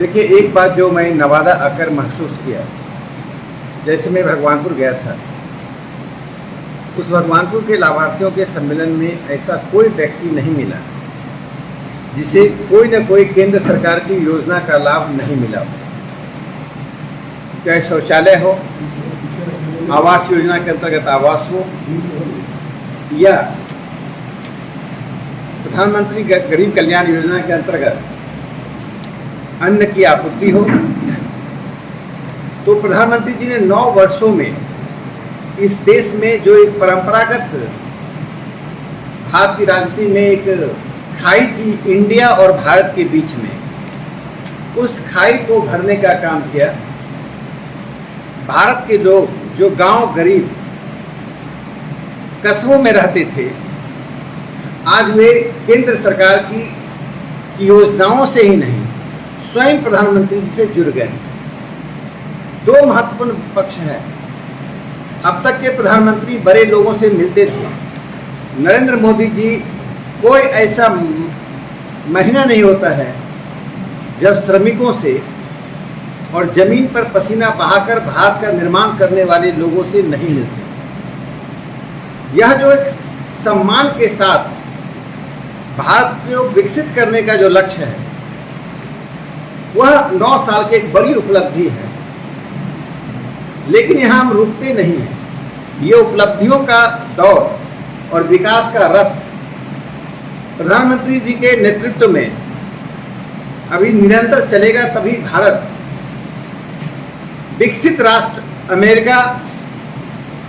देखिए, एक बात जो मैं नवादा आकर महसूस किया, जैसे मैं भगवानपुर गया था, उस भगवानपुर के लाभार्थियों के सम्मेलन में ऐसा कोई व्यक्ति नहीं मिला जिसे कोई न कोई केंद्र सरकार की योजना का लाभ नहीं मिला हो। चाहे शौचालय हो, आवास योजना के अंतर्गत आवास हो, या प्रधानमंत्री गरीब कल्याण योजना के अंतर्गत अन्न की आपूर्ति हो। तो प्रधानमंत्री जी ने 9 वर्षों में इस देश में जो एक परंपरागत भारत की राजनीति में एक खाई थी इंडिया और भारत के बीच में, उस खाई को भरने का काम किया। भारत के लोग जो गांव गरीब कस्बों में रहते थे, आज वे केंद्र सरकार की योजनाओं से ही नहीं, स्वयं प्रधानमंत्री जी से जुड़ गए। 2 महत्वपूर्ण पक्ष हैं। अब तक के प्रधानमंत्री बड़े लोगों से मिलते थे। नरेंद्र मोदी जी, कोई ऐसा महीना नहीं होता है जब श्रमिकों से और जमीन पर पसीना बहाकर भारत का निर्माण करने वाले लोगों से नहीं मिलते। यह जो एक सम्मान के साथ भारत को विकसित करने का जो लक्ष्य है, वह 9 साल की एक बड़ी उपलब्धि है। लेकिन यहाँ हम रुकते नहीं हैं। ये उपलब्धियों का दौर और विकास का रथ प्रधानमंत्री जी के नेतृत्व में अभी निरंतर चलेगा, तभी भारत विकसित राष्ट्र अमेरिका,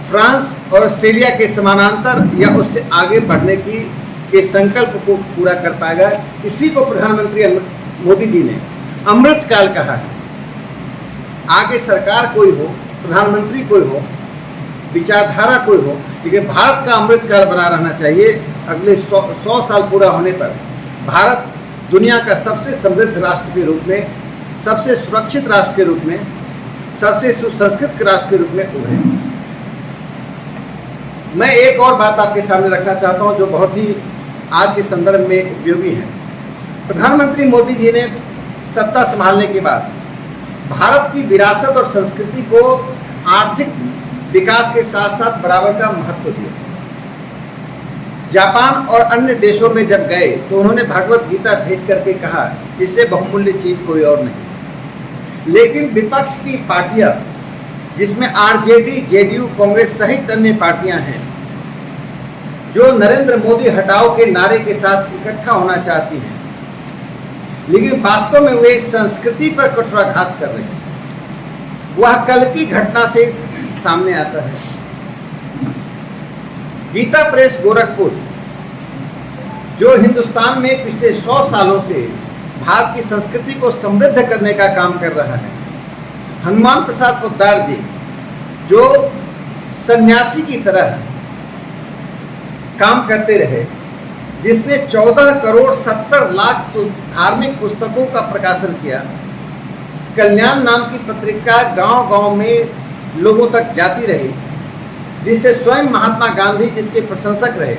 फ्रांस और ऑस्ट्रेलिया के समानांतर या उससे आगे बढ़ने के संकल्प को पूरा कर पाएगा। इसी को प्रधानमंत्री मोदी जी ने अमृतकाल कहा है। आगे सरकार कोई हो, प्रधानमंत्री कोई हो, विचारधारा कोई हो, लेकिन भारत का अमृतकाल बना रहना चाहिए। अगले 100 साल पूरा होने पर भारत दुनिया का सबसे समृद्ध राष्ट्र के रूप में, सबसे सुरक्षित राष्ट्र के रूप में, सबसे सुसंस्कृत राष्ट्र के रूप में उभरे। मैं एक और बात आपके सामने रखना चाहता हूं जो बहुत ही आज के संदर्भ में उपयोगी है। प्रधानमंत्री मोदी जी ने सत्ता संभालने के बाद भारत की विरासत और संस्कृति को आर्थिक विकास के साथ साथ बराबर का महत्व दिया। जापान और अन्य देशों में जब गए तो उन्होंने भगवत गीता भेंट करके कहा, इससे बहुमूल्य चीज कोई और नहीं। लेकिन विपक्ष की पार्टियां, जिसमें आरजेडी, जेडीयू, कांग्रेस सहित अन्य पार्टियां हैं, जो नरेंद्र मोदी हटाओ के नारे के साथ इकट्ठा होना चाहती हैं, लेकिन वास्तव में वे संस्कृति पर कठोराघात कर रहे हैं। वह कल की घटना से सामने आता है। गीता प्रेस गोरखपुर, जो हिंदुस्तान में पिछले 100 सालों से भारत की संस्कृति को समृद्ध करने का काम कर रहा है। हनुमान प्रसाद पोद्दार जी, जो सन्यासी की तरह काम करते रहे, जिसने 14 करोड़ 70 लाख धार्मिक पुस्तकों का प्रकाशन किया। कल्याण नाम की पत्रिका गांव-गांव में लोगों तक जाती रही, जिससे स्वयं महात्मा गांधी जिसके प्रशंसक रहे।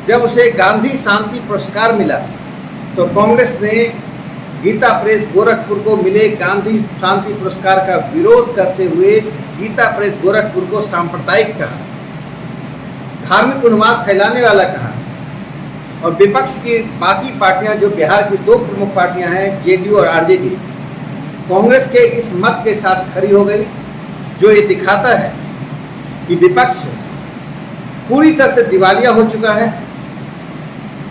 जब उसे गांधी शांति पुरस्कार मिला तो कांग्रेस ने गीता प्रेस गोरखपुर को मिले गांधी शांति पुरस्कार का विरोध करते हुए गीता प्रेस गोरखपुर को सांप्रदायिक कहा, धार्मिक उन्माद फैलाने वाला कहा। और विपक्ष की बाकी पार्टियां, जो बिहार की 2 प्रमुख पार्टियां हैं, जेडीयू और आरजेडी, कांग्रेस के इस मत के साथ खड़ी हो गई, जो ये दिखाता है कि विपक्ष पूरी तरह से दिवालिया हो चुका है,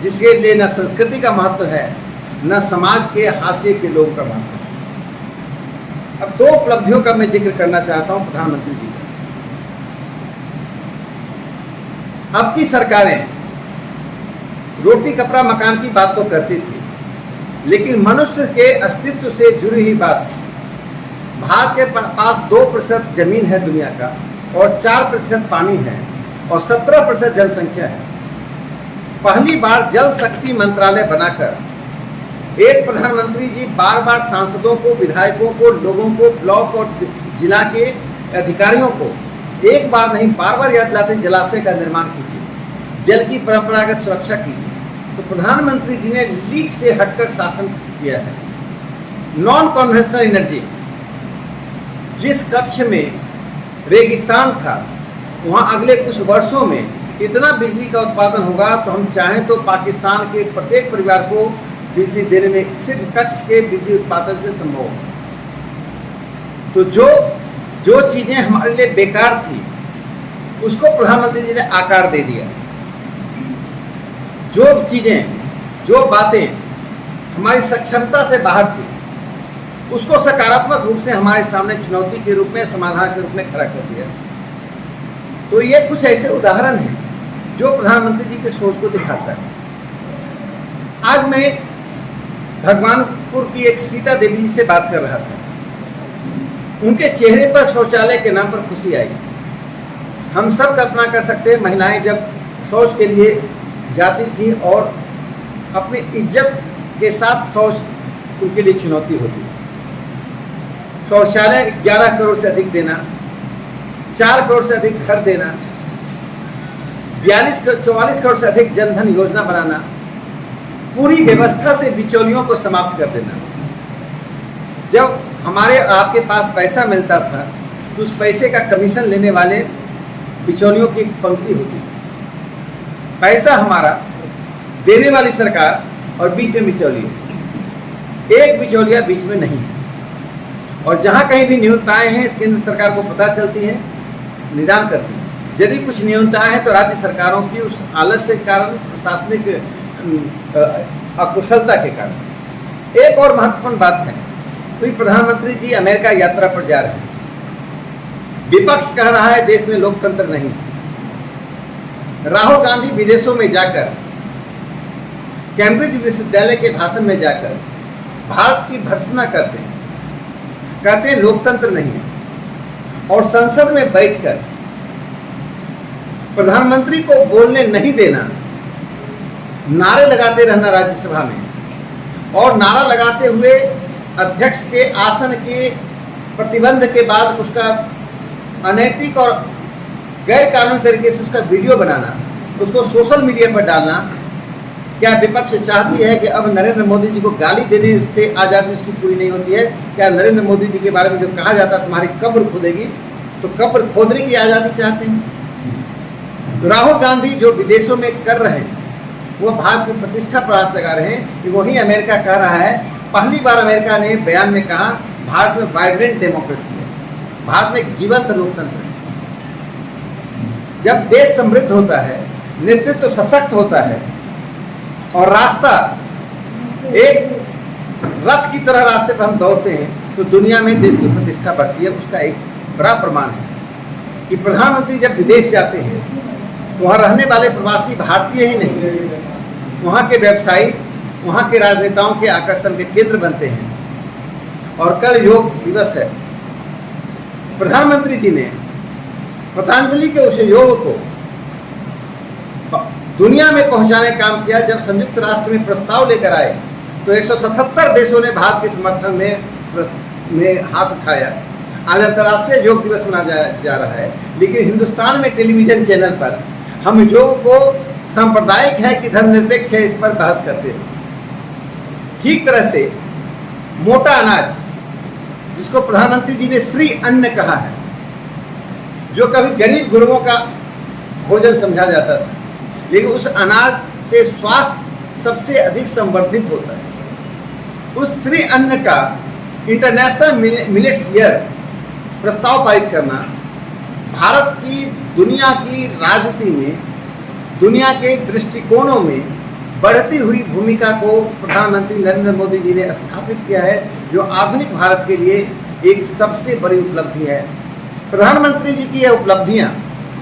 जिसके लिए न संस्कृति का महत्व है, न समाज के हाशिए के लोगों का महत्व है। अब 2 उपलब्धियों का मैं जिक्र करना चाहता हूं प्रधानमंत्री जी का। अब की सरकारें रोटी कपड़ा मकान की बात तो करती थी, लेकिन मनुष्य के अस्तित्व से जुड़ी हुई बात। भारत के पास 2% जमीन है दुनिया का, और 4% पानी है, और 17% जनसंख्या है। पहली बार जल शक्ति मंत्रालय बनाकर एक प्रधानमंत्री जी बार-बार सांसदों को, विधायकों को, लोगों को, ब्लॉक और जिला के अधिकारियों को एक बार नहीं बार-बार याद दिलाते, जलाशय का निर्माण कीजिए, जल की परंपरागत सुरक्षा कीजिए। तो प्रधानमंत्री जी ने लीक से हटकर शासन किया है। नॉन कन्वेंशनल एनर्जी, जिस कक्ष में रेगिस्तान था वहाँ अगले कुछ वर्षों में इतना बिजली का उत्पादन होगा तो हम चाहें तो पाकिस्तान के प्रत्येक परिवार को बिजली देने में सिर्फ कक्ष के बिजली उत्पादन से संभव होगा। तो जो चीज़ें हमारे लिए बेकार थी उसको प्रधानमंत्री जी ने आकार दे दिया। जो चीज़ें, जो बातें हमारी सक्षमता से बाहर थी उसको सकारात्मक रूप से हमारे सामने चुनौती के रूप में, समाधान के रूप में खड़ा कर दिया। तो ये कुछ ऐसे उदाहरण हैं जो प्रधानमंत्री जी के सोच को दिखाता है। आज मैं भगवानपुर की एक सीता देवी जी से बात कर रहा था। उनके चेहरे पर शौचालय के नाम पर खुशी आई। हम सब कल्पना कर सकते हैं, महिलाएं जब शौच के लिए जाती थी और अपनी इज्जत के साथ शौच उनके लिए चुनौती होती। शौचालय 11 करोड़ से अधिक देना, 4 करोड़ से अधिक घर देना, 44 करोड़ से अधिक जनधन योजना बनाना, पूरी व्यवस्था से बिचौलियों को समाप्त कर देना। जब हमारे आपके पास पैसा मिलता था तो उस पैसे का कमीशन लेने वाले बिचौलियों की पंक्ति होती। पैसा हमारा, देने वाली सरकार और बीच में बिचौलिया, एक बिचौलिया बीच में नहीं। और जहाँ कहीं भी न्यूनताएं हैं केंद्र सरकार को पता चलती हैं, निदान करती है। यदि कुछ न्यूनताएं हैं तो राज्य सरकारों की उस आलस्य के कारण, प्रशासनिक अकुशलता के कारण। एक और महत्वपूर्ण बात है, तो प्रधानमंत्री जी अमेरिका यात्रा पर जा रहे हैं। विपक्ष कह रहा है देश में लोकतंत्र नहीं। राहुल गांधी विदेशों में जाकर, कैम्ब्रिज विश्वविद्यालय के भाषण में जाकर भारत की भर्त्सना करते हैं, कहते हैं लोकतंत्र नहीं है। और संसद में बैठकर प्रधानमंत्री को बोलने नहीं देना, नारे लगाते रहना राज्यसभा में, और नारा लगाते हुए अध्यक्ष के आसन के प्रतिबंध के बाद उसका अनैतिक और गैर कानूनी तरीके से उसका वीडियो बनाना, उसको सोशल मीडिया पर डालना। क्या विपक्ष चाहती है कि अब नरेंद्र मोदी जी को गाली देने से आज़ादी उसकी पूरी नहीं होती है? क्या नरेंद्र मोदी जी के बारे में जो कहा जाता है तुम्हारी कब्र खोदेगी, तो कब्र खोदने की आज़ादी चाहते हैं? तो राहुल गांधी जो विदेशों में कर रहे हैं वो भारत की प्रतिष्ठा पर आँच लगा रहे हैं कि वही अमेरिका कह रहा है। पहली बार अमेरिका ने बयान में कहा भारत में वाइब्रेंट डेमोक्रेसी है, भारत में एक जीवंत लोकतंत्र है। जब देश समृद्ध होता है, नेतृत्व सशक्त होता है और रास्ता एक रथ की तरह रास्ते पर हम दौड़ते हैं, तो दुनिया में देश की प्रतिष्ठा बढ़ती है। उसका एक बड़ा प्रमाण है कि प्रधानमंत्री जब विदेश जाते हैं तो वहाँ रहने वाले प्रवासी भारतीय ही नहीं, वहाँ के व्यवसायी, वहाँ के राजनेताओं के आकर्षण के केंद्र बनते हैं। और कल योग दिवस है। प्रधानमंत्री जी ने पतंजलि के उस योग को दुनिया में पहुंचाने का काम किया। जब संयुक्त राष्ट्र में प्रस्ताव लेकर आए तो 177 देशों ने भारत के समर्थन में हाथ उठाया। आज अंतर्राष्ट्रीय योग दिवस मनाया जा रहा है, लेकिन हिंदुस्तान में टेलीविजन चैनल पर हम योग को सांप्रदायिक है कि धर्मनिरपेक्ष है, इस पर बहस करते हैं। ठीक तरह से मोटा अनाज, जिसको प्रधानमंत्री जी ने श्री अन्न कहा है, जो कभी गरीब गुरुओं का भोजन समझा जाता था, लेकिन उस अनाज से स्वास्थ्य सबसे अधिक संवर्धित होता है। उस श्री अन्न का इंटरनेशनल मिलेट्स ईयर प्रस्ताव पारित करना भारत की दुनिया की राजनीति में, दुनिया के दृष्टिकोणों में बढ़ती हुई भूमिका को प्रधानमंत्री नरेंद्र मोदी जी ने स्थापित किया है, जो आधुनिक भारत के लिए एक सबसे बड़ी उपलब्धि है। प्रधानमंत्री जी की यह उपलब्धियां,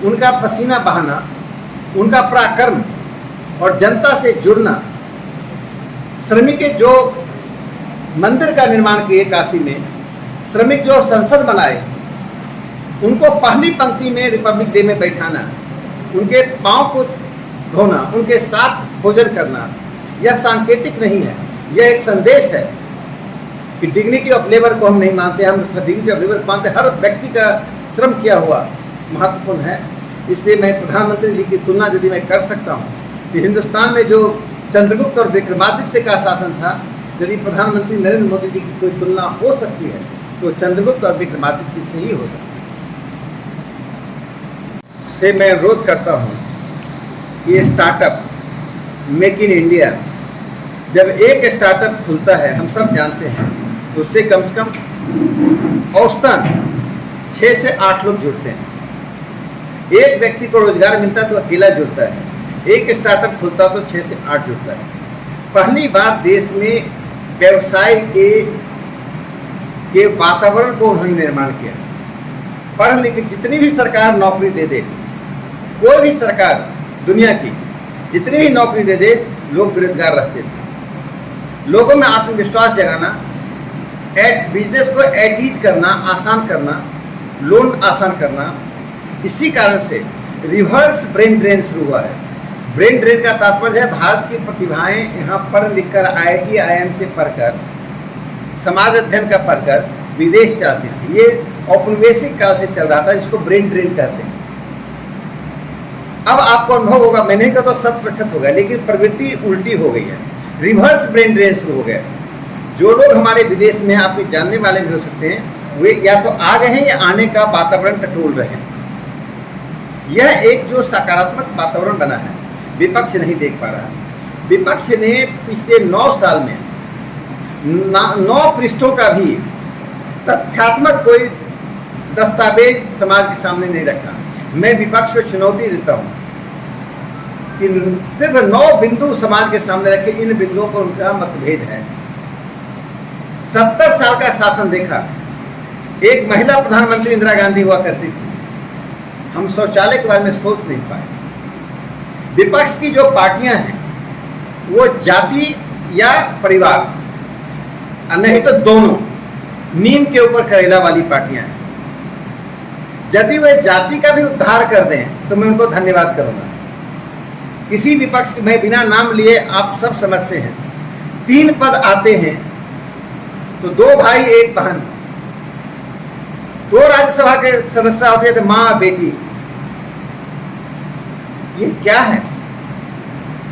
उनका पसीना बहाना, उनका पराक्रम और जनता से जुड़ना, श्रमिक जो मंदिर का निर्माण किए काशी में, श्रमिक जो संसद बनाए, उनको पहली पंक्ति में रिपब्लिक डे में बैठाना, उनके पाँव को धोना, उनके साथ भोजन करना, यह सांकेतिक नहीं है, यह एक संदेश है कि डिग्निटी ऑफ लेबर को हम नहीं मानते, हम डिग्निटी ऑफ लेबर को मानते। हर व्यक्ति का श्रम किया हुआ महत्वपूर्ण है। इसलिए मैं प्रधानमंत्री जी की तुलना यदि मैं कर सकता हूँ कि हिंदुस्तान में जो चंद्रगुप्त और विक्रमादित्य का शासन था, यदि प्रधानमंत्री नरेंद्र मोदी जी की कोई तुलना हो सकती है तो चंद्रगुप्त और विक्रमादित्य से ही हो सकती है। से मैं अनुरोध करता हूँ कि ये स्टार्टअप मेक इन इंडिया, जब एक स्टार्टअप खुलता है हम सब जानते हैं तो उससे कम से कम औसतन 6 से 8 लोग जुड़ते हैं। एक व्यक्ति को रोजगार मिलता है तो अकेला जुड़ता है, एक स्टार्टअप खुलता तो 6 से 8 जुड़ता है। पहली बार देश में व्यवसाय के वातावरण को उन्होंने निर्माण किया। पढ़ लिख जितनी भी सरकार नौकरी दे दे, कोई भी सरकार दुनिया की जितनी भी नौकरी दे दे, लोग बेरोजगार रहते थे। लोगों में आत्मविश्वास जगाना, बिजनेस को एटीज करना, आसान करना, लोन आसान करना, इसी कारण से रिवर्स ब्रेन ड्रेन शुरू हुआ है। ब्रेन ड्रेन का तात्पर्य है भारत की प्रतिभाएं यहाँ पढ़ लिख कर IIT IIM से पढ़कर, समाज अध्ययन का पढ़कर विदेश जाती थी। ये औपनिवेशिक काल से चल रहा था, जिसको ब्रेन ड्रेन कहते हैं। अब आपको अनुभव होगा, मैंने कहा तो 100% होगा, लेकिन प्रवृत्ति उल्टी हो गई है। रिवर्स ब्रेन ड्रेन शुरू हो गया। जो लोग हमारे विदेश में हैं, आपके जानने वाले भी हो सकते हैं, वे या तो आ गए हैं या आने का वातावरण टटोल रहे हैं। यह एक जो सकारात्मक वातावरण बना है, विपक्ष नहीं देख पा रहा। विपक्ष ने पिछले 9 साल में 9 पृष्ठों का भी तथ्यात्मक कोई दस्तावेज समाज के सामने नहीं रखा। मैं विपक्ष को चुनौती देता हूं कि सिर्फ 9 बिंदु समाज के सामने रखे, इन बिंदुओं पर उनका मतभेद है। 70 साल का शासन देखा, एक महिला प्रधानमंत्री इंदिरा गांधी हुआ करती थी, हम शौचालय के बारे में सोच नहीं पाए। विपक्ष की जो पार्टियां हैं वो जाति या परिवार, नहीं तो दोनों, नीम के ऊपर करेला वाली पार्टियां हैं। यदि वे जाति का भी उद्धार कर दें तो मैं उनको धन्यवाद करूंगा। किसी विपक्ष में बिना नाम लिए आप सब समझते हैं, 3 पद आते हैं तो 2 भाई 1 बहन, 2 राज्यसभा के सदस्य होते हैं तो माँ बेटी। ये क्या है?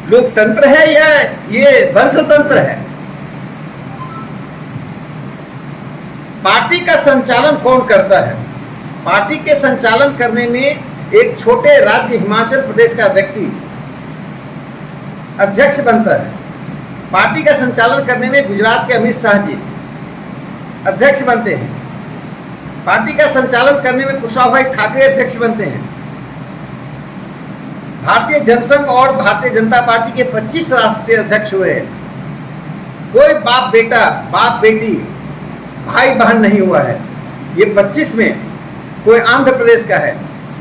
लोकतंत्र है या ये वंशतंत्र है? पार्टी का संचालन कौन करता है? पार्टी के संचालन करने में एक छोटे राज्य हिमाचल प्रदेश का व्यक्ति अध्यक्ष बनता है। पार्टी का संचालन करने में गुजरात के अमित शाह जी अध्यक्ष बनते हैं। पार्टी का संचालन करने में कुशवाहा भाई ठाकरे अध्यक्ष बनते हैं। भारतीय जनसंघ और भारतीय जनता पार्टी के 25 राष्ट्रीय अध्यक्ष हुए हैं। कोई बाप बेटा, बाप बेटी, भाई बहन नहीं हुआ है। ये 25 में कोई आंध्र प्रदेश का है,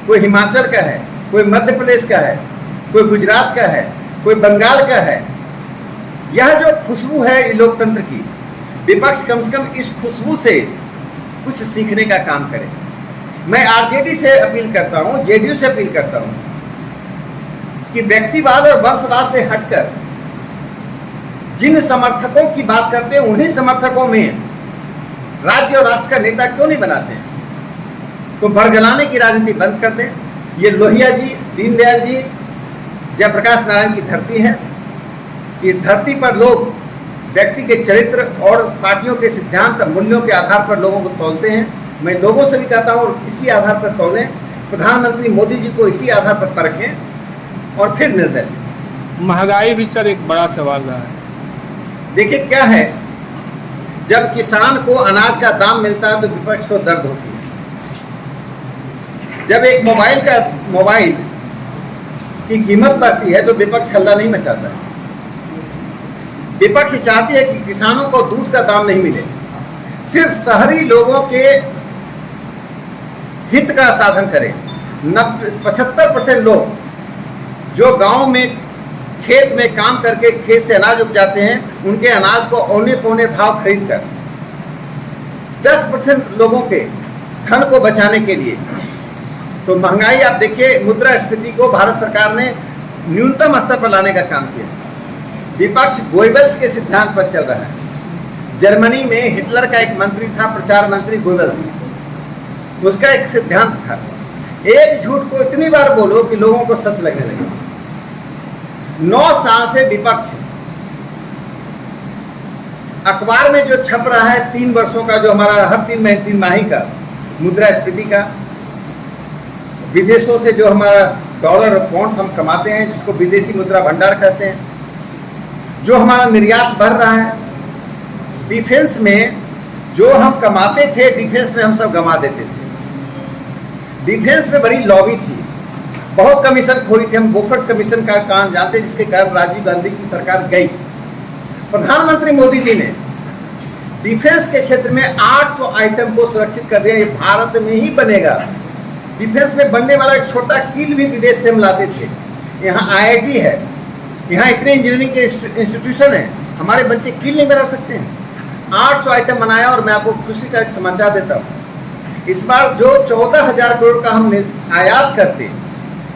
कोई हिमाचल का है, कोई मध्य प्रदेश का है, कोई गुजरात का है, कोई बंगाल का है। यह जो खुशबू है लोकतंत्र की, विपक्ष कम से कम इस खुशबू से कुछ सीखने का काम करे। मैं आरजेडी से अपील करता हूँ, जेडीयू से अपील करता हूँ कि व्यक्तिवाद और वंशवाद से हटकर जिन समर्थकों की बात करते हैं, उन्हीं समर्थकों में राज्य और राष्ट्र का नेता क्यों नहीं बनाते हैं? तो बरगलाने की राजनीति बंद कर दें। ये लोहिया जी, दीनदयाल जी, जयप्रकाश नारायण की धरती है। इस धरती पर लोग व्यक्ति के चरित्र और पार्टियों के सिद्धांत मूल्यों के आधार पर लोगों को तौलते हैं। मैं लोगों से भी कहता हूँ इसी आधार पर तौलें। प्रधानमंत्री मोदी जी को इसी आधार पर परखें और फिर निर्णय लें। महंगाई भी सर एक बड़ा सवाल रहा है। देखिए क्या है, जब किसान को अनाज का दाम मिलता है तो विपक्ष को दर्द होती है। जब एक मोबाइल की कीमत बढ़ती है तो विपक्ष हल्ला नहीं मचाता है। विपक्ष चाहती है कि किसानों को दूध का दाम नहीं मिले, सिर्फ शहरी लोगों के हित का साधन करें। 75% लोग जो गांव में खेत में काम करके खेत से अनाज उपजाते हैं, उनके अनाज को औने पौने भाव खरीद कर 10% लोगों के धन को बचाने के लिए, तो महंगाई आप देखिए, मुद्रास्फीति को भारत सरकार ने न्यूनतम स्तर पर लाने का काम किया। विपक्ष गोइबल्स के सिद्धांत पर चल रहा है। जर्मनी में हिटलर का एक मंत्री था, प्रचार मंत्री गोइबल्स, उसका एक सिद्धांत था, एक झूठ को इतनी बार बोलो कि लोगों को सच लगने लगे। 9 साल से विपक्ष अखबार में जो छप रहा है 3 वर्षों का, जो हमारा हर 3 तिमाही का मुद्रास्फीति का, विदेशों से जो हमारा डॉलर और पॉन्ड्स हम कमाते हैं, जिसको विदेशी मुद्रा भंडार कहते हैं, जो हमारा निर्यात बढ़ रहा है, डिफेंस में जो हम कमाते थे, डिफेंस में हम सब गंवा देते थे। डिफेंस में बड़ी लॉबी थी, बहुत कमीशन खोरी थी। हम बोफर्स कमीशन का काम जानते, जिसके कारण राजीव गांधी की सरकार गई। प्रधानमंत्री मोदी जी ने डिफेंस के क्षेत्र में 800 आइटम को सुरक्षित कर दिया। ये भारत में ही बनेगा। डिफेंस में बनने वाला एक छोटा कील भी विदेश से हम लाते थे। यहाँ IIT है, यहाँ इतने इंजीनियरिंग के इंस्टीट्यूशन हैं, हमारे बच्चे कील नहीं बना सकते हैं। 800 आइटम बनाया। और मैं आपको खुशी का एक समाचार देता हूँ, इस बार जो 14,000 करोड़ का हम आयात करते,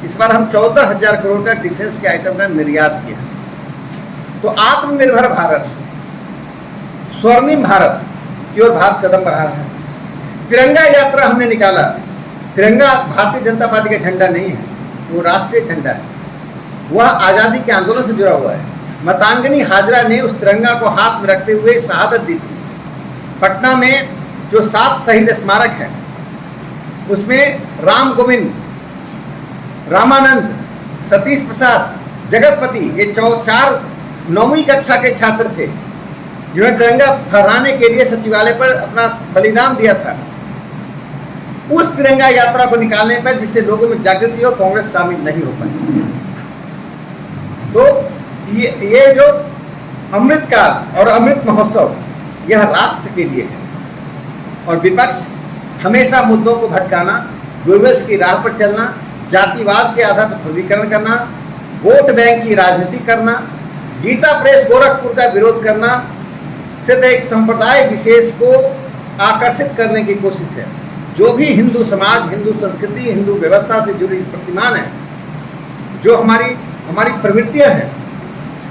इस बार हम 14,000 करोड़ का डिफेंस के आइटम का निर्यात किया। तो आत्मनिर्भर भारत, स्वर्णिम भारत की ओर भारत कदम बढ़ा रहा है। तिरंगा यात्रा हमने निकाला। तिरंगा भारतीय जनता पार्टी का झंडा नहीं है, वो राष्ट्रीय झंडा है। वह आज़ादी के आंदोलन से जुड़ा हुआ है। मातंगिनी हाजरा ने उस तिरंगा को हाथ में रखते हुए शहादत दी थी। पटना में जो 7 शहीद स्मारक हैं, उसमें राम गोविंद, रामानंद, सतीश प्रसाद, जगतपति, ये 4 9वीं कक्षा के छात्र थे, जिन्होंने तिरंगा फहराने के लिए सचिवालय पर अपना बलिदान दिया था। उस तिरंगा यात्रा को निकालने पर, जिससे लोगों में जागृति हो, कांग्रेस शामिल नहीं हो पाई। तो ये जो अमृतकाल और अमृत महोत्सव, यह राष्ट्र के लिए है। और विपक्ष हमेशा मुद्दों को भटकाना, विवश की राह पर चलना, जातिवाद के आधार पर ध्रुवीकरण करना, वोट बैंक की राजनीति करना, गीता प्रेस गोरखपुर का विरोध करना, सिर्फ एक संप्रदाय विशेष को आकर्षित करने की कोशिश है। जो भी हिंदू समाज, हिंदू संस्कृति, हिंदू व्यवस्था से जुड़ी प्रतिमान है, जो हमारी प्रवृत्तियां हैं।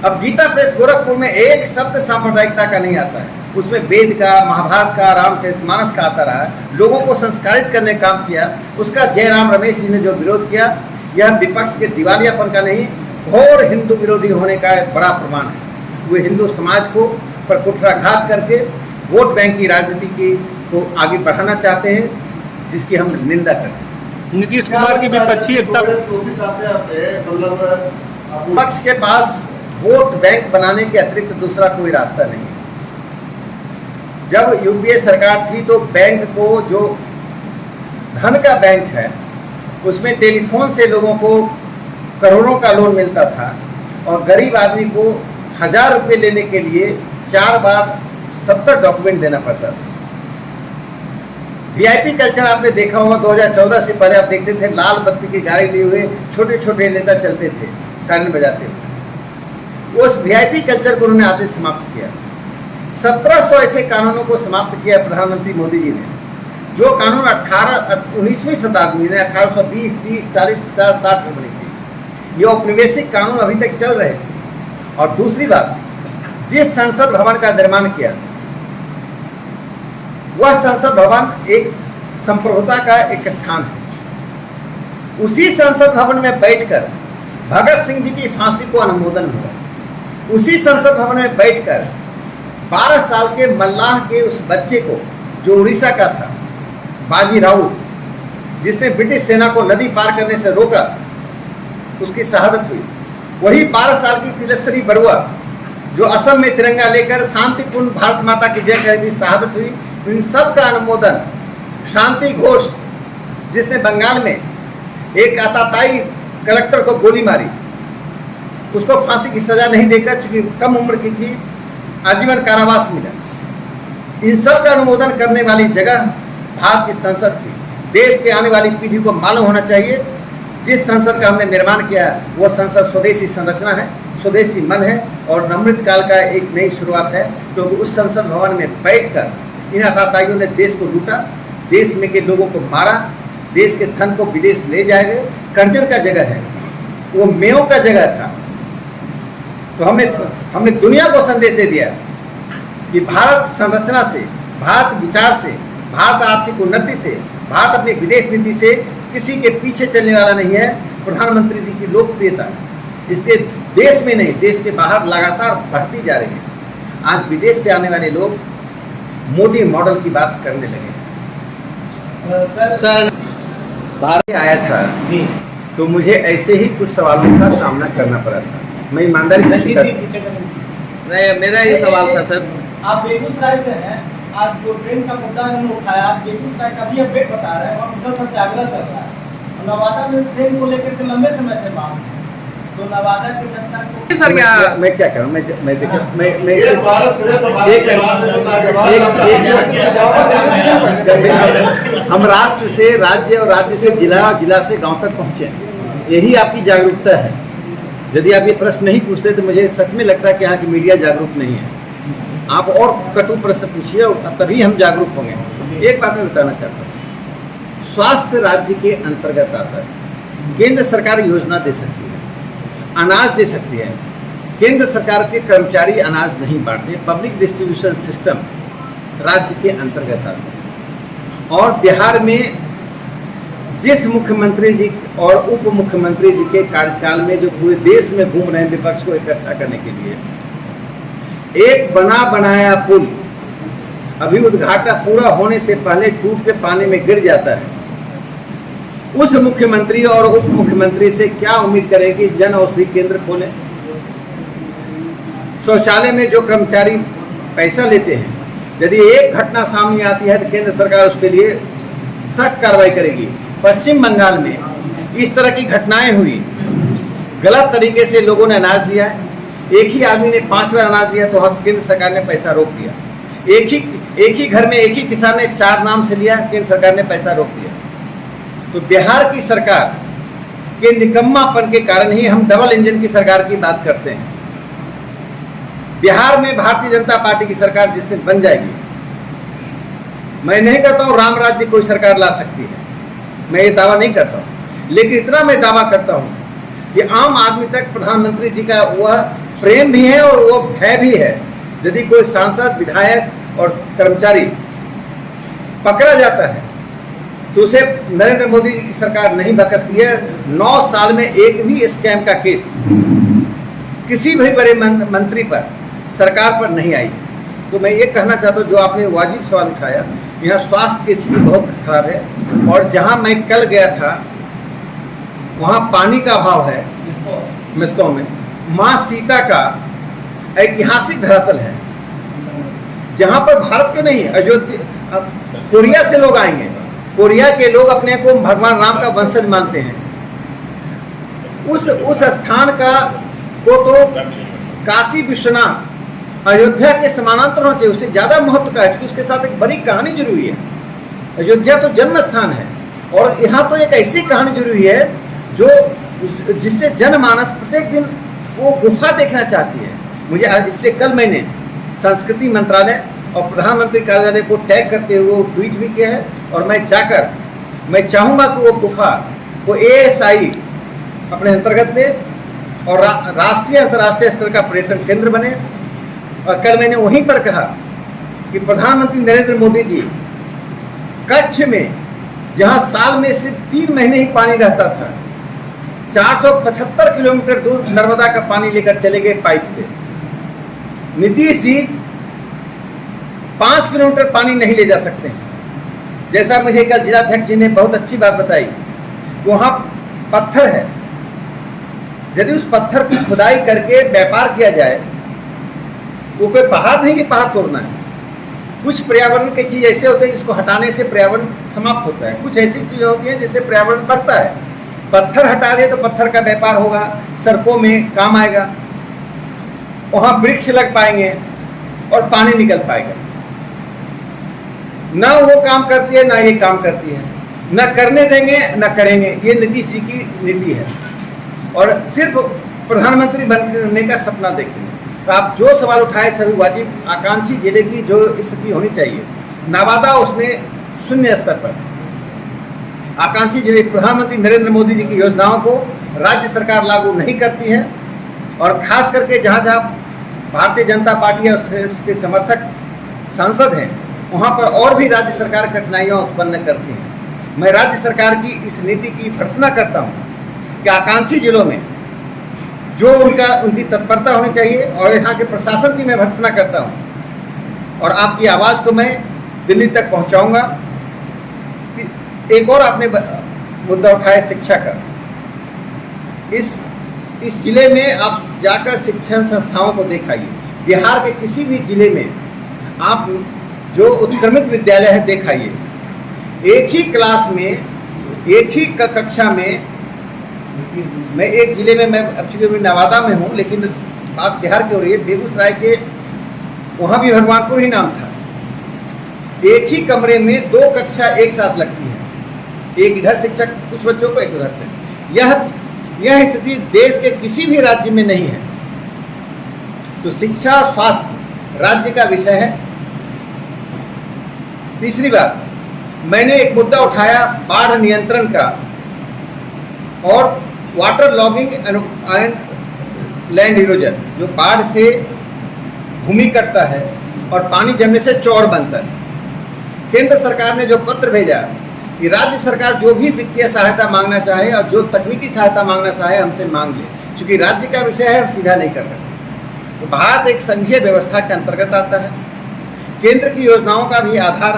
अब गीता प्रेस गोरखपुर में एक शब्द सांप्रदायिकता का नहीं आता है। उसमें वेद का, महाभारत का, रामचरितमानस का आता रहा है। लोगों को संस्कारित करने का काम किया। उसका जयराम रमेश जी ने जो विरोध किया, यह विपक्ष के दिवालियापन का नहीं, घोर हिंदू विरोधी होने का एक बड़ा प्रमाण है। वे हिंदू समाज को पर कुठाराघात करके वोट बैंक की राजनीति को आगे बढ़ाना चाहते हैं, जिसकी हम निंदा करते हैं। नीतीश कुमार की विपक्षी एकता, विपक्ष के पास वोट बैंक बनाने के अतिरिक्त दूसरा कोई रास्ता नहीं है। जब यूपीए सरकार थी तो बैंक को, जो धन का बैंक है, उसमें टेलीफोन से लोगों को करोड़ों का लोन मिलता था, और गरीब आदमी को 1000 रुपये लेने के लिए 4 बार 70 डॉक्यूमेंट देना पड़ता था। वीआईपी कल्चर आपने देखा होगा, 2014 से पहले आप देखते थे लाल बत्ती की गाड़ी लिए हुए छोटे छोटे नेता चलते थे, सायरन बजाते थे। उस वीआईपी कल्चर को उन्होंने आते समाप्त किया। 1700 ऐसे कानूनों को समाप्त किया प्रधानमंत्री मोदी जी ने, जो कानून 19वीं शताब्दी में 1820, 30, 40, 50, 60 में बनी थी। ये औपनिवेशिक कानून अभी तक चल रहे थे। और दूसरी बात, जिस संसद भवन का निर्माण किया, वह संसद भवन एक संप्रभुता का एक स्थान है। उसी संसद भवन में बैठकर भगत सिंह जी की फांसी को अनुमोदन हुआ। उसी संसद भवन में बैठकर 12 साल के मल्लाह के उस बच्चे को, जो उड़ीसा का था, बाजी राउत, जिसने ब्रिटिश सेना को नदी पार करने से रोका, उसकी शहादत हुई। वही 12 साल की तिलस्री बरुआ, जो असम में तिरंगा लेकर शांतिपूर्ण भारत माता की जय कह दी, शहादत हुई। इन सब का अनुमोदन शांति घोष, जिसने बंगाल में एक आताताई कलेक्टर को गोली मारी, उसको फांसी की सजा नहीं देकर, चूंकि कम उम्र की थी, आजीवन कारावास मिला। इन सब का अनुमोदन करने वाली जगह भारत की संसद थी। देश के आने वाली पीढ़ी को मालूम होना चाहिए, जिस संसद का हमने निर्माण किया, वो संसद स्वदेशी संरचना है, स्वदेशी मन है, और अमृतकाल का एक नई शुरुआत है। क्योंकि उस संसद भवन में बैठकर इन आताताइयों ने देश को लूटा, देश में के लोगों को मारा, देश के धन को विदेश ले जाए। कर्जन का जगह है, वो मेयों का जगह था। तो हमने दुनिया को संदेश दे दिया कि भारत संरचना से, भारत विचार से, भारत आर्थिक उन्नति से, भारत अपनी विदेश नीति से किसी के पीछे चलने वाला नहीं है। प्रधानमंत्री जी की लोकप्रियता इसलिए देश में नहीं, देश के बाहर लगातार बढ़ती जा रही है। आज विदेश से आने वाले लोग मोदी मॉडल की बात करने लगे। सर भारत आया था जी तो मुझे ऐसे ही कुछ सवालों का सामना करना पड़ा था। मैं ईमानदारी से जी कहता- पीछे करेंगे। नहीं, मेरा ये सवाल था सर। आप बेगूसराय से हैं, आज जो ट्रेन का मुद्दा इन्होंने उठाया, आज बेगूसराय का भी अपडेट बता रहे हैं और उधर सत्याग्रह चल रहा है। नवादा में ट्रेन को लेकर के लंबे समय से मांग है, तो नवादा की जनता को सर क्या मैं क्या करूं, मैं देखिए मैं ये भारत श्रेष्ठ भारत एक- के बाद में बता हम राष्ट्र से राज्य और राज्य से जिला और जिला से गांव तक पहुंचे हैं। यही आपकी जागरूकता है। यदि आप ये प्रश्न नहीं पूछते तो मुझे सच में लगता है कि यहाँ की मीडिया जागरूक नहीं है। आप और कटु प्रश्न पूछिए और तभी हम जागरूक होंगे। एक बात मैं बताना चाहता हूँ, स्वास्थ्य राज्य के अंतर्गत आता है। केंद्र सरकार योजना दे सकती है, अनाज दे सकती है। केंद्र सरकार के कर्मचारी अनाज नहीं बांटते। पब्लिक डिस्ट्रीब्यूशन सिस्टम राज्य के अंतर्गत आता है। और बिहार में जिस मुख्यमंत्री जी और उप मुख्यमंत्री जी के कार्यकाल में जो पूरे देश में घूम रहे हैं विपक्ष को इकट्ठा करने के लिए, एक बना बनाया पुल अभी उद्घाटन पूरा होने से पहले टूट के पानी में गिर जाता है। उस मुख्यमंत्री और उप मुख्यमंत्री से क्या उम्मीद करें कि जन औषधि केंद्र खोलें? शौचालय में जो कर्मचारी पैसा लेते हैं, यदि एक घटना सामने आती है तो केंद्र सरकार उसके लिए सख्त कार्रवाई करेगी। पश्चिम बंगाल में इस तरह की घटनाएं हुई, गलत तरीके से लोगों ने अनाज दिया है। एक ही आदमी ने 5 बार अनाज दिया तो केंद्र सरकार ने पैसा रोक दिया। एक ही घर में एक ही किसान ने 4 नाम से लिया, केंद्र सरकार ने पैसा रोक दिया। तो बिहार की सरकार के निकम्मापन के कारण ही हम डबल इंजन की सरकार की बात करते हैं। बिहार में भारतीय जनता पार्टी की सरकार जिस दिन बन जाएगी, मैं नहीं कहता हूँ राम राज्य कोई सरकार ला सकती है, मैं ये दावा नहीं करता हूँ, लेकिन इतना मैं दावा करता हूँ कि आम आदमी तक प्रधानमंत्री जी का वह प्रेम भी है और वो भय भी है। यदि कोई सांसद, विधायक और कर्मचारी पकड़ा जाता है तो उसे नरेंद्र मोदी जी की सरकार नहीं बख्शती है। 9 साल में एक भी स्कैम का केस किसी भी बड़े मंत्री पर, सरकार पर नहीं आई। तो मैं ये कहना चाहता हूँ, जो आपने वाजिब सवाल उठाया, यहाँ स्वास्थ्य की स्थिति बहुत खराब है। और जहाँ मैं कल गया था वहाँ पानी का अभाव है। मिस्को में माँ सीता का ऐतिहासिक धरातल है, जहाँ पर भारत के नहीं, अयोध्या, कोरिया से लोग आएंगे। कोरिया के लोग अपने को भगवान राम का वंशज मानते हैं। उस स्थान का को तो काशी विश्वनाथ अयोध्या के समानांतर होना चाहिए, उससे ज़्यादा महत्व का है, क्योंकि उसके साथ एक बड़ी कहानी जुड़ी हुई है। अयोध्या तो जन्म स्थान है और यहाँ तो एक ऐसी कहानी जुड़ी हुई है जो जिससे जनमानस प्रत्येक दिन वो गुफा देखना चाहती है। मुझे आज इसलिए कल मैंने संस्कृति मंत्रालय और प्रधानमंत्री कार्यालय को टैग करते हुए वो ट्वीट भी किया है। और मैं जाकर मैं चाहूँगा कि वो गुफा को ASI अपने अंतर्गत ले और राष्ट्रीय अंतर्राष्ट्रीय स्तर का पर्यटन केंद्र बने। और कल मैंने वहीं पर कहा कि प्रधानमंत्री नरेंद्र मोदी जी कच्छ में, जहाँ साल में सिर्फ 3 महीने ही पानी रहता था, 475 किलोमीटर दूर नर्मदा का पानी लेकर चले गए पाइप से। नीतीश जी 5 किलोमीटर पानी नहीं ले जा सकते हैं। जैसा मुझे कल जिलाध्यक्ष जी ने बहुत अच्छी बात बताई, वहाँ पत्थर है, यदि उस पत्थर की खुदाई करके व्यापार किया जाए, वो कोई पहाड़ नहीं कि पहाड़ तोड़ना है। कुछ पर्यावरण की चीज़ ऐसे होते हैं जिसको हटाने से पर्यावरण समाप्त होता है, कुछ ऐसी चीज़ें होती हैं जिससे पर्यावरण बढ़ता है। पत्थर हटा दे तो पत्थर का व्यापार होगा, सड़कों में काम आएगा, वहाँ वृक्ष लग पाएंगे और पानी निकल पाएगा। ना वो काम करती है, ना ये काम करती है, ना करने देंगे ना करेंगे। ये नीतीश जी की नीति है और सिर्फ प्रधानमंत्री बनने का सपना देखते हैं। तो आप जो सवाल उठाए सभी वाजिब, आकांक्षी जिले की जो स्थिति होनी चाहिए, नवादा उसमें 0 स्तर पर। आकांक्षी जिले, प्रधानमंत्री नरेंद्र मोदी जी की योजनाओं को राज्य सरकार लागू नहीं करती है और खास करके जहाँ जहाँ भारतीय जनता पार्टी या उसके समर्थक सांसद हैं, वहाँ पर और भी राज्य सरकार कठिनाइयाँ उत्पन्न करती हैं। मैं राज्य सरकार की इस नीति की भर्त्सना करता हूँ कि आकांक्षी जिलों में जो उनकी तत्परता होनी चाहिए, और यहाँ के प्रशासन की मैं भर्त्सना करता हूँ और आपकी आवाज़ को मैं दिल्ली तक पहुँचाऊँगा। एक और आपने मुद्दा उठाया शिक्षा का। इस जिले में आप जाकर शिक्षण संस्थाओं को देखाइए। बिहार के किसी भी जिले में आप जो उत्क्रमित विद्यालय है देखाइए, एक ही क्लास में, एक ही कक्षा में, मैं एक जिले में, मैं एक्चुअली नवादा में हूँ लेकिन बात बिहार की हो रही है, बेगूसराय के वहाँ भी भगवानपुर ही नाम था, एक ही कमरे में 2 कक्षा एक साथ लगती है, एक इधर शिक्षक कुछ बच्चों को, एक उधर से। यह स्थिति देश के किसी भी राज्य में नहीं है। तो शिक्षा और स्वास्थ्य राज्य का विषय है। तीसरी बात, मैंने एक मुद्दा उठाया बाढ़ नियंत्रण का और water logging and land erosion, जो बाढ़ से भूमि कटता है और पानी जमने से चौड़ बनता है। केंद्र सरकार ने जो पत्र भेजा कि राज्य सरकार जो भी वित्तीय सहायता मांगना चाहे और जो तकनीकी सहायता मांगना चाहे हमसे मांग ले, क्योंकि राज्य का विषय है, हम सीधा नहीं कर सकते। तो भारत एक संघीय व्यवस्था के अंतर्गत आता है। केंद्र की योजनाओं का भी आधार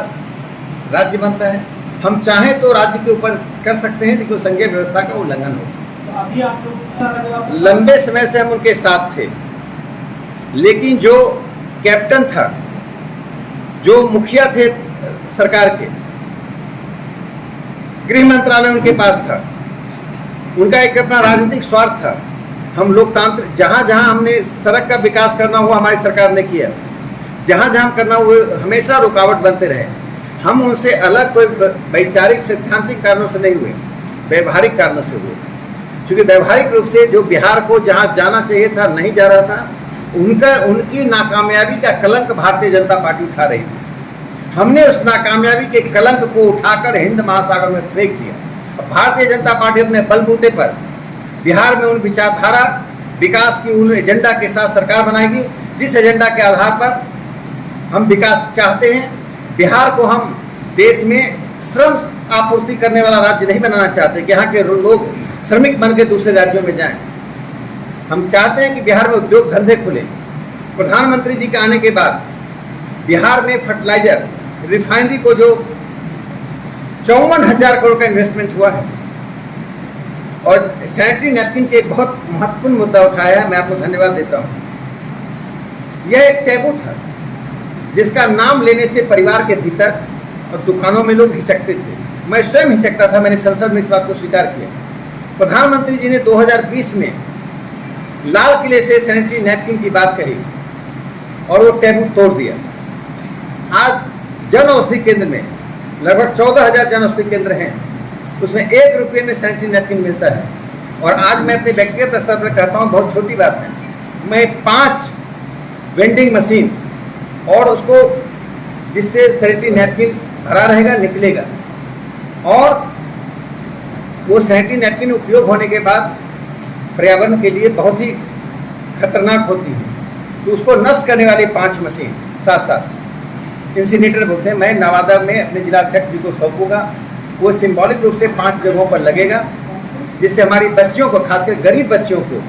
राज्य बनता है। हम चाहें तो राज्य के ऊपर कर सकते हैं, लेकिन संघीय व्यवस्था का उल्लंघन हो। तो अभी आप लोग लंबे समय से हम उनके साथ थे, लेकिन जो कैप्टन था, जो मुखिया थे सरकार के, गृह मंत्रालय उनके पास था, उनका एक अपना राजनीतिक स्वार्थ था। हम लोकतांत्रिक, जहाँ जहाँ हमने सड़क का विकास करना हुआ हमारी सरकार ने किया, जहाँ जहाँ करना हुआ हमेशा रुकावट बनते रहे। हम उनसे अलग कोई वैचारिक सैद्धांतिक कारणों से नहीं हुए, व्यवहारिक कारणों से हुए। क्योंकि व्यवहारिक रूप से जो बिहार को जहाँ जाना चाहिए था नहीं जा रहा था, उनकी नाकामयाबी का कलंक भारतीय जनता पार्टी उठा रही थी। हमने उस नाकामयाबी के कलंक को उठाकर हिंद महासागर में फेंक दिया। भारतीय जनता पार्टी अपने बलबूते पर बिहार में उन विचारधारा विकास की उन एजेंडा के साथ सरकार बनाएगी, जिस एजेंडा के आधार पर हम विकास चाहते हैं। बिहार को हम देश में श्रम आपूर्ति करने वाला राज्य नहीं बनाना चाहते कि यहाँ के लोग श्रमिक बन के दूसरे राज्यों में जाएं। हम चाहते हैं कि बिहार में उद्योग धंधे खुले। प्रधानमंत्री जी के आने के बाद बिहार में फर्टिलाइजर रिफाइनरी को जो 54,000 करोड़ का इन्वेस्टमेंट हुआ है, और सैनिटरी नैपकिन के बहुत महत्वपूर्ण मुद्दा उठाया है, मैं आपको धन्यवाद देता हूँ। यह एक टैबू था जिसका नाम लेने से परिवार के भीतर और दुकानों में लोग हिचकते थे। मैं स्वयं हिचकता था, मैंने संसद में इस बात को स्वीकार किया। प्रधानमंत्री जी ने 2020 में लाल किले से सैनिटरी नैपकिन की बात कही और वो टैबू तोड़ दिया। आज जन औषधि केंद्र में लगभग 14,000 जन औषधि केंद्र हैं, उसमें 1 रुपये में सैनिटरी नैपकिन मिलता है। और आज मैं अपने व्यक्तिगत स्तर पर कहता हूँ, बहुत छोटी बात है, मैं 5 वेंडिंग मशीन और उसको जिससे सैनिटरी नैपकिन भरा रहेगा निकलेगा, और वो सैनिटरी नैपकिन उपयोग होने के बाद पर्यावरण के लिए बहुत ही खतरनाक होती है, तो उसको नष्ट करने वाली 5 मशीन साथ साथ इंसिनेटर बोलते हैं, मैं नवादा में अपने जिलाध्यक्ष जी को सौंपूंगा। वो सिंबॉलिक रूप से 5 जगहों पर लगेगा, जिससे हमारी बच्चियों को, खासकर गरीब बच्चियों को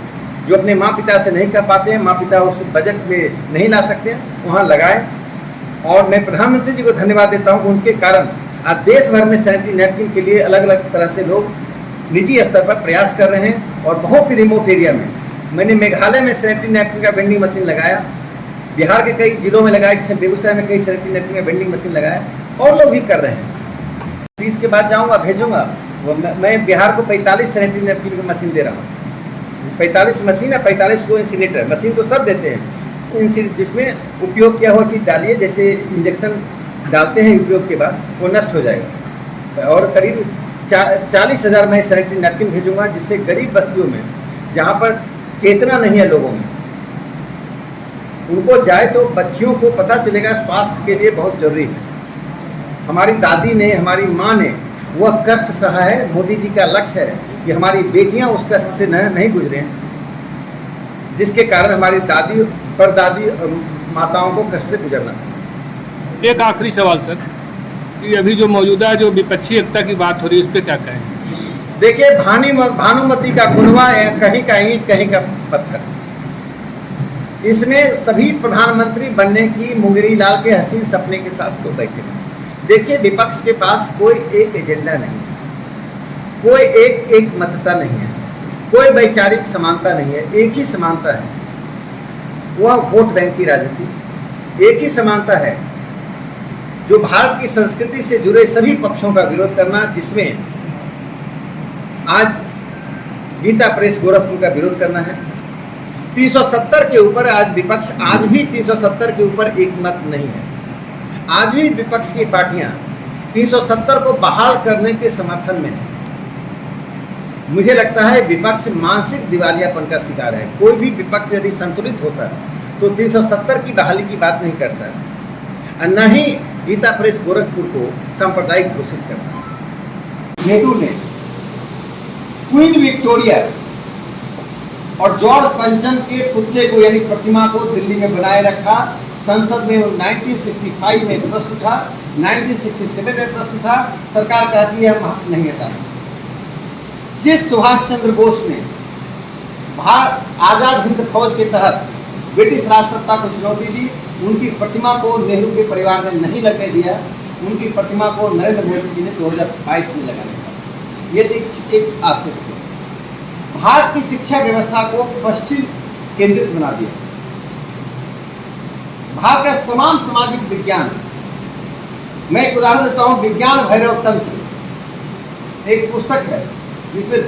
जो अपने माँ पिता से नहीं कर पाते हैं, माँ पिता उस बजट में नहीं ला सकते हैं, वहाँ लगाएं। और मैं प्रधानमंत्री जी को धन्यवाद देता हूँ, उनके कारण आज देश भर में सैनिटरी नैपकिन के लिए अलग अलग तरह से लोग निजी स्तर पर प्रयास कर रहे हैं। और बहुत ही रिमोट एरिया में, मैंने मेघालय में सैनिटरी नैपकिन का वेंडिंग मशीन लगाया, बिहार के कई जिलों में लगाया, जैसे बेगूसराय में कई सैनिटरी नैपकिन का वेंडिंग मशीन लगाया, और लोग भी कर रहे हैं। 30 के बाद जाऊँगा, भेजूँगा। मैं बिहार को 45 सैनिटरी नैपकिन की मशीन दे रहा हूँ। 45 मशीन है, 45 को इंसिनेटर। मशीन तो सब देते हैं, जिसमें उपयोग किया हुआ चीज़ डालिए, जैसे इंजेक्शन डालते हैं उपयोग के बाद, वो नष्ट हो जाएगा। और करीब 40,000 मैं सैनिटरी नैपकिन भेजूँगा, जिससे गरीब बस्तियों में, जहाँ पर चेतना नहीं है लोगों में, उनको जाए तो बच्चियों को पता चलेगा स्वास्थ्य के लिए बहुत जरूरी है। हमारी दादी ने, हमारी माँ ने वह कष्ट सहा है। मोदी जी का लक्ष्य है कि हमारी बेटियां उस कष्ट से नहीं गुजरें, जिसके कारण हमारी दादी परदादी माताओं को कष्ट से गुजरना। एक आखिरी सवाल सर, कि अभी जो मौजूदा जो विपक्षी एकता की बात हो रही है, उस पर क्या कहें? देखिए, भानुमति का कुनवा, कहीं का ईंट कहीं का पत्थर, इसमें सभी प्रधानमंत्री बनने की मुंगेरी लाल के हसीन सपने के साथ तो बैठे हैं। देखिए, विपक्ष के पास कोई एक एजेंडा नहीं है, कोई एक मतता नहीं है, कोई वैचारिक समानता नहीं है। एक ही समानता है, वह वोट बैंक की राजनीति। एक ही समानता है, जो भारत की संस्कृति से जुड़े सभी पक्षों का विरोध करना, जिसमें आज गीता प्रेस गोरखपुर का विरोध करना है। 370 के ऊपर आज विपक्ष, आज भी 370 के ऊपर एक मत नहीं है। आज भी विपक्ष की पार्टियां 370 को बहाल करने के समर्थन में है। मुझे लगता है विपक्ष मानसिक दिवालियापन का शिकार है। कोई भी विपक्ष यदि संतुलित होता तो 370 की बहाली की बात नहीं करता, और न ही गीता प्रेस गोरखपुर को सांप्रदायिक घोषित करता। नेहरू ने क्वीन विक्टोरिया और जॉर्ज पंचम के पुतले को, यानी प्रतिमा को, दिल्ली में बनाए रखा। संसद में 1965 में प्रश्न उठा, 1967 में प्रश्न उठा, सरकार कहती है हम नहीं हटाएंगे। जिस सुभाष चंद्र बोस ने आजाद हिंद फौज के तहत ब्रिटिश राज सत्ता को चुनौती दी, उनकी प्रतिमा को नेहरू के परिवार ने नहीं लगने दिया। उनकी प्रतिमा को नरेंद्र मोदी जी ने 2022 में लगाने दिया। ये एक आस्पेक्ट है। भारत की शिक्षा व्यवस्था को पश्चिम केंद्रित बना दिया। भारत का तमाम सामाजिक विज्ञान, मैं एक उदाहरण देता हूँ, विज्ञान भैरव तंत्र एक पुस्तक है जिसमें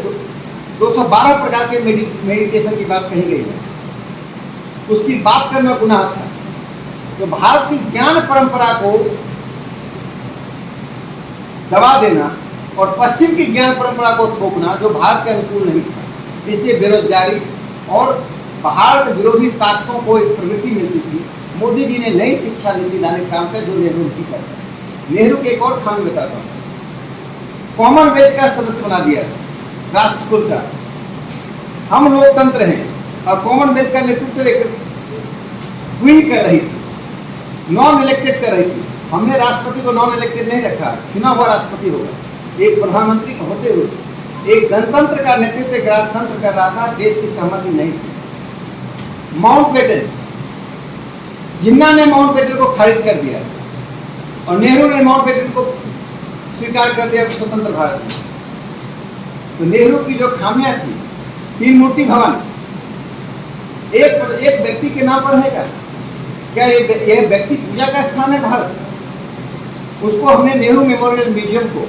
212 प्रकार के मेडिटेशन की बात कही गई है। उसकी बात करना गुनाह था। तो भारत की ज्ञान परंपरा को दबा देना और पश्चिम की ज्ञान परंपरा को थोपना जो भारत के अनुकूल नहीं था, इसलिए बेरोजगारी और भारत विरोधी ताकतों को एक प्रवृत्ति मिलती थी। मोदी जी ने नई शिक्षा नीति लाने का काम किया जो नेहरू नहीं करता। नेहरू के एक और खामी बताता हूँ, कॉमनवेल्थ का सदस्य बना दिया राष्ट्रकुल का। हम लोकतंत्र हैं और कॉमनवेल्थ का नेतृत्व एक क्वीन कर रही थी, नॉन इलेक्टेड कर रही थी। हमने राष्ट्रपति को नॉन इलेक्टेड नहीं रखा, चुना हुआ राष्ट्रपति होगा। एक प्रधानमंत्री होते हुए एक गणतंत्र का नेतृत्व एक राजतंत्र कर रहा था, देश की सहमति नहीं थी। माउंटबेटन, जिन्ना ने माउंटबेटन को खारिज कर दिया और नेहरू ने माउंटबेटन को स्वीकार कर दिया स्वतंत्र भारत में। तो नेहरू की जो खामियां थी, 3 मूर्ति भवन एक व्यक्ति के नाम पर है क्या ये व्यक्ति पूजा का स्थान है भारत? उसको हमने नेहरू मेमोरियल म्यूजियम को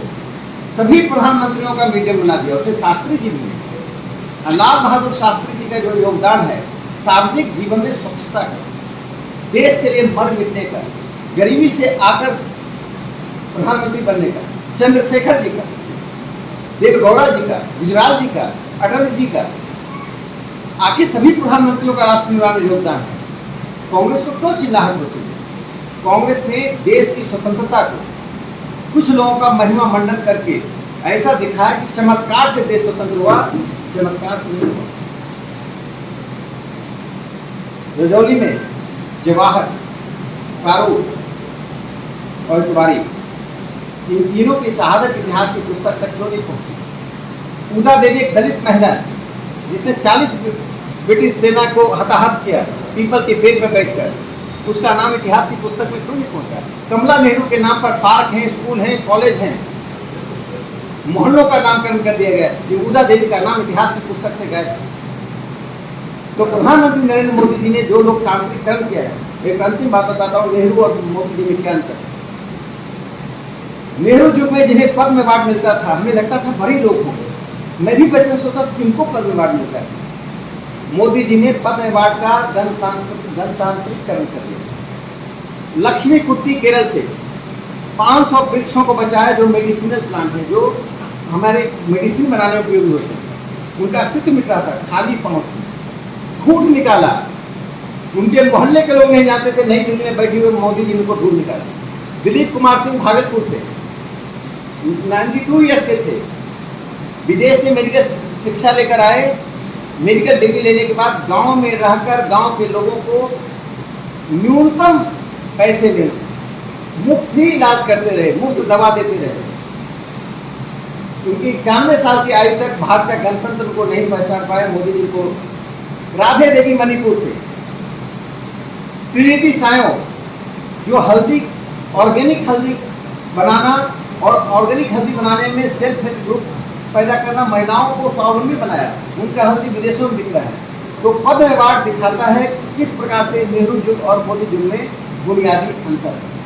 सभी प्रधानमंत्रियों का म्यूजियम बना दिया। उसमें शास्त्री जी भी हैं। लाल बहादुर शास्त्री जी का जो योगदान है सार्वजनिक जीवन में स्वच्छता का, देश के लिए मर मिटने का, गरीबी से आकर प्रधानमंत्री बनने का, चंद्रशेखर जी का, देवेगौड़ा जी का, गुजराल जी का, अटल जी का, आखिर सभी प्रधानमंत्रियों का राष्ट्र निर्माण में योगदान है। कांग्रेस को क्यों चिल्लाहट होती है? कांग्रेस ने देश की स्वतंत्रता को कुछ लोगों का महिमा मंडन करके ऐसा दिखाया कि चमत्कार से देश स्वतंत्र हुआ, चमत्कार से नहीं हुआ। रजौली में जवाहर, कारू और तिवारी, इन तीनों की शहादत इतिहास की पुस्तक तक क्यों नहीं पहुंची? उदा देवी एक दलित महिला जिसने 40 ब्रिटिश सेना को हताहत किया पीपल के पेड़ पर बैठकर, उसका नाम इतिहास की पुस्तक में क्यों नहीं पहुंचा? कमला नेहरू के नाम पर पार्क हैं, स्कूल हैं, कॉलेज हैं, मोहल्लों का नामकरण कर दिया गया, ये उदा देवी का नाम इतिहास की पुस्तक से गायब है। तो प्रधानमंत्री नरेंद्र मोदी जी ने जो लोग कांग्रेसीकरण किया है, एक अंतिम बात बताता हूँ, नेहरू और मोदी जी में क्या अंतर। नेहरू युग में जिन्हें पद्म अवार्ड मिलता था, हमें लगता था बड़े लोग होंगे। मैं भी बचपन में सोचा था किनको पद्म अवार्ड मिलता है। मोदी जी ने पद्म अवार्ड का गणतांत्रिकरण कर दिया। लक्ष्मी कुट्टी केरल से 500 वृक्षों को बचाया जो मेडिसिनल प्लांट है, जो हमारे मेडिसिन बनाने में उपयोगी होते हैं। उनका अस्तित्व मिट रहा था, खाली पाँव थी, ढूंढ निकाला। उनके मोहल्ले के लोग नहीं जानते थे, नई दिल्ली में बैठे हुए मोदी जी ने उनको ढूंढ निकाला। दिलीप कुमार सिंह भागलपुर से 92 ईयर्स के थे, विदेश से मेडिकल शिक्षा लेकर आए। मेडिकल डिग्री लेने के बाद गांव में रहकर गांव के लोगों को न्यूनतम पैसे में मुफ्त ही इलाज करते रहे, मुफ्त दवा देते रहे। उनकी 91 साल की आयु तक भारत का गणतंत्र को नहीं पहचान पाए मोदी जी को राधे देवी मणिपुर से, ट्रिनिटी सायो जो हल्दी ऑर्गेनिक हल्दी बनाना और ऑर्गेनिक हल्दी बनाने में सेल्फ हेल्प ग्रुप पैदा करना, महिलाओं को स्वावलंबी बनाया, उनका हल्दी विदेशों में बिक रहा है। तो पद्म अवार्ड दिखाता है कि किस प्रकार से नेहरू युग और मोदी युग में बुनियादी अंतर है।